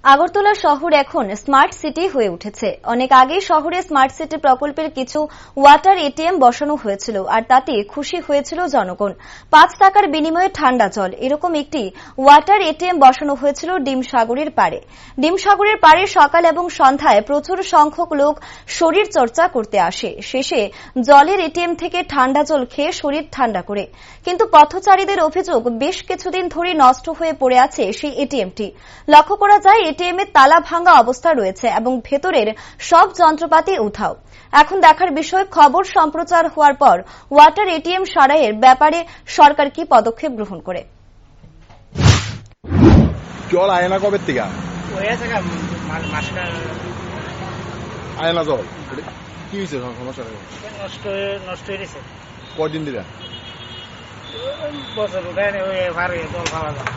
আগরতলা শহর এখন smart city হয়ে উঠেছে। অনেক আগেই শহরে স্মার্ট সিটি প্রকল্পের কিছু ওয়াটার এটিএম বসানো হয়েছিল, আর তাতে খুশি হয়েছিল জনগণ। ৫ টাকার বিনিময়ে ঠান্ডা জল, এরকম একটি ওয়াটার এটিএম বসানো হয়েছিল ডিমসাগরের পাড়ে। ডিমসাগরের পাড়ে সকাল এবং সন্ধ্যায় প্রচুর সংখ্যক লোক শরীর চর্চা করতে আসে। শেষে জলের এটিএম থেকে ঠান্ডা জল খেয়ে শরীর ঠান্ডা করে। কিন্তু পথচারীদের অভিযোগ, বেশ কিছুদিন ধরে নষ্ট হয়ে পড়ে আছে সেই এটিএমটি। লক্ষ্য করা যায় এটিএম এর তালা ভাঙা অবস্থা রয়েছে এবং ভেতরের সব যন্ত্রপাতি উধাও। এখন দেখার বিষয়, খবর সম্প্রচার হওয়ার পর ওয়াটার এটিএম সারাইয়ের ব্যাপারে সরকার কি পদক্ষেপ গ্রহণ করে। জল আয় না কবে থেকে? আয় না জল কি হয়েছে? সমস্যা নষ্ট হয়ে গেছে। কয়দিন দিলা? বছর জল পাওয়া যায়।